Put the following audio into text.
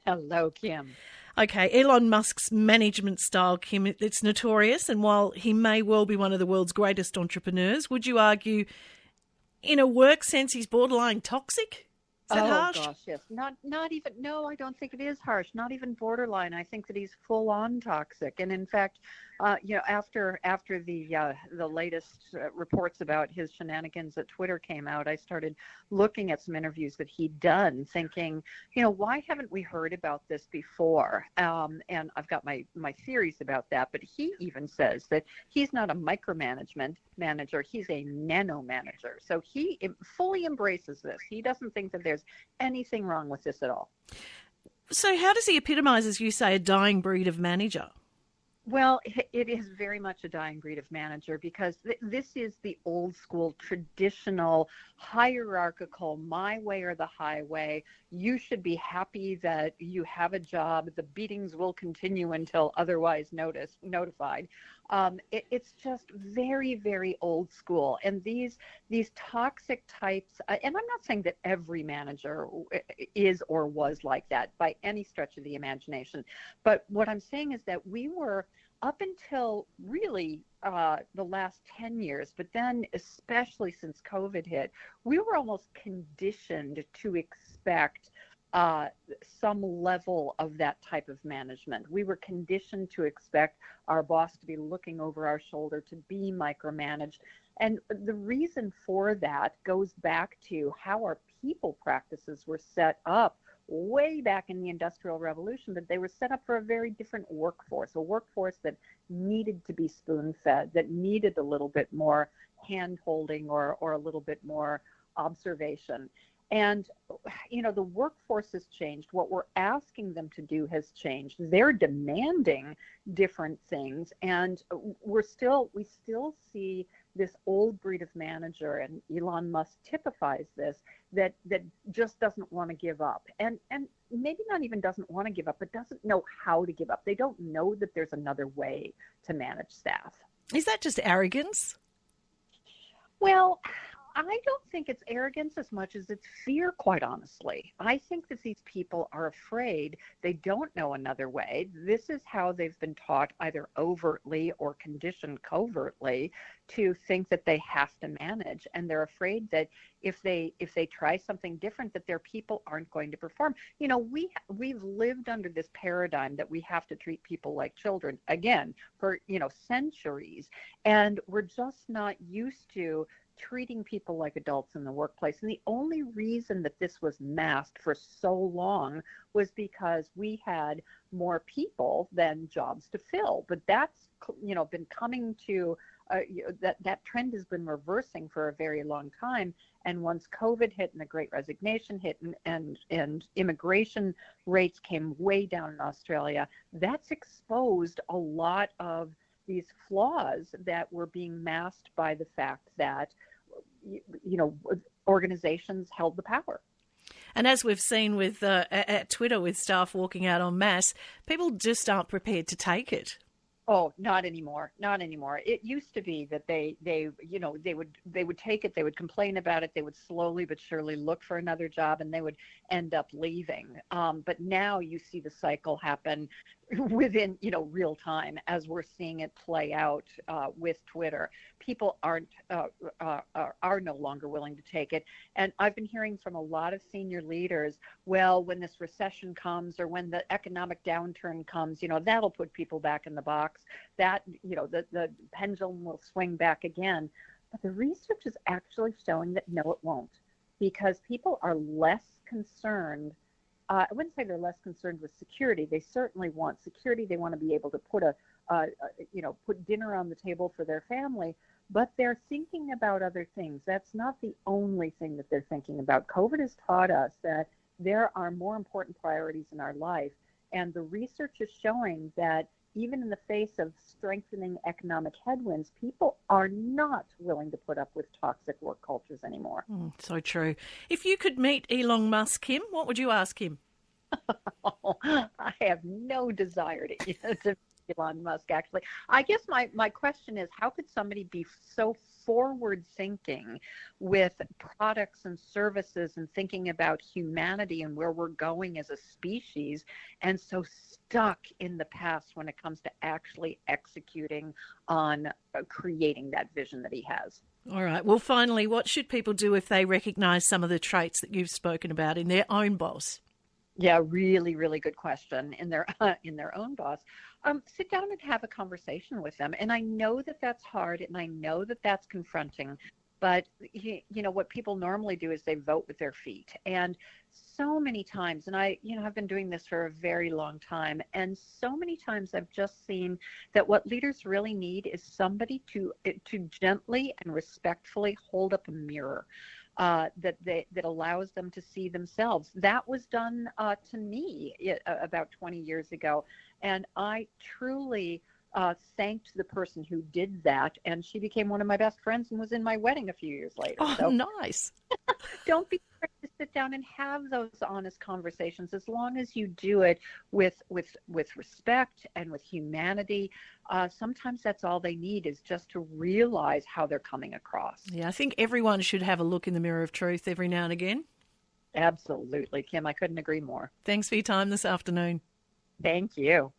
Hello, Kim. Okay, Elon Musk's management style, Kim, it's notorious, and while he may well be one of the world's greatest entrepreneurs, would you argue, in a work sense, he's borderline toxic? Is that Oh harsh? gosh, yes. Not even no, I don't think it is harsh. Not even borderline. I think that he's full on toxic. And in fact, after the latest reports about his shenanigans at Twitter came out, I started looking at some interviews that he'd done, thinking, why haven't we heard about this before? And I've got my theories about that. But he even says that he's not a micromanagement manager; he's a nano manager. So he fully embraces this. He doesn't think that there's anything wrong with this at all. So, how does he epitomise, as you say, a dying breed of manager? Well, it is very much a dying breed of manager because this is the old school, traditional, hierarchical, my way or the highway. You should be happy that you have a job. The beatings will continue until otherwise notified. It's just very, very old school. And these toxic types, and I'm not saying that every manager is or was like that by any stretch of the imagination, but what I'm saying is that we were up until really the last 10 years, but then especially since COVID hit, we were almost conditioned to expect some level of that type of management. We were conditioned to expect our boss to be looking over our shoulder, to be micromanaged. And the reason for that goes back to how our people practices were set up way back in the Industrial Revolution, but they were set up for a very different workforce, a workforce that needed to be spoon-fed, that needed a little bit more hand-holding or a little bit more observation. And, the workforce has changed. What we're asking them to do has changed. They're demanding different things. And we still see this old breed of manager, and Elon Musk typifies this, that just doesn't want to give up. And maybe not even doesn't want to give up, but doesn't know how to give up. They don't know that there's another way to manage staff. Is that just arrogance? Well, I don't think it's arrogance as much as it's fear, quite honestly. I think that these people are afraid. They don't know another way. This is how they've been taught, either overtly or conditioned covertly, to think that they have to manage. And they're afraid that if they try something different, that their people aren't going to perform. We've lived under this paradigm that we have to treat people like children, again, for, centuries. And we're just not used to treating people like adults in the workplace. And the only reason that this was masked for so long was because we had more people than jobs to fill. But that's, been coming to, that trend has been reversing for a very long time. And once COVID hit and the Great Resignation hit and immigration rates came way down in Australia, that's exposed a lot of these flaws that were being masked by the fact that organizations held the power. And as we've seen with at Twitter with staff walking out en masse, people just aren't prepared to take it. Oh, not anymore. Not anymore. It used to be that they would take it, they would complain about it, they would slowly but surely look for another job, and they would end up leaving. But now you see the cycle happen within real time, as we're seeing it play out with Twitter. People are no longer willing to take it, and I've been hearing from a lot of senior leaders, well, when this recession comes or when the economic downturn comes, that'll put people back in the box. That the pendulum will swing back again. But the research is actually showing that no, it won't, because people are less concerned. I wouldn't say they're less concerned with security. They certainly want security. They want to be able to put put dinner on the table for their family, but they're thinking about other things. That's not the only thing that they're thinking about. COVID has taught us that there are more important priorities in our life, and the research is showing that even in the face of strengthening economic headwinds, people are not willing to put up with toxic work cultures anymore. So true. If you could meet Elon Musk, Kim, what would you ask him? I have no desire to Elon Musk, actually. I guess my question is, how could somebody be so forward thinking with products and services and thinking about humanity and where we're going as a species, and so stuck in the past when it comes to actually executing on creating that vision that he has? All right. Well, finally, what should people do if they recognise some of the traits that you've spoken about in their own boss? Yeah, really, really good question. In their own boss, sit down and have a conversation with them. And I know that that's hard, and I know that that's confronting. But what people normally do is they vote with their feet. And so many times, and I've been doing this for a very long time, and so many times I've just seen that what leaders really need is somebody to gently and respectfully hold up a mirror. That allows them to see themselves. That was done to me about 20 years ago, and I truly thanked the person who did that, and she became one of my best friends and was in my wedding a few years later. Oh, so nice. don't be afraid to sit down and have those honest conversations, as long as you do it with respect and with humanity. Sometimes that's all they need, is just to realize how they're coming across. Yeah, I think everyone should have a look in the mirror of truth every now and again. Absolutely, Kim. I couldn't agree more. Thanks for your time this afternoon. Thank you.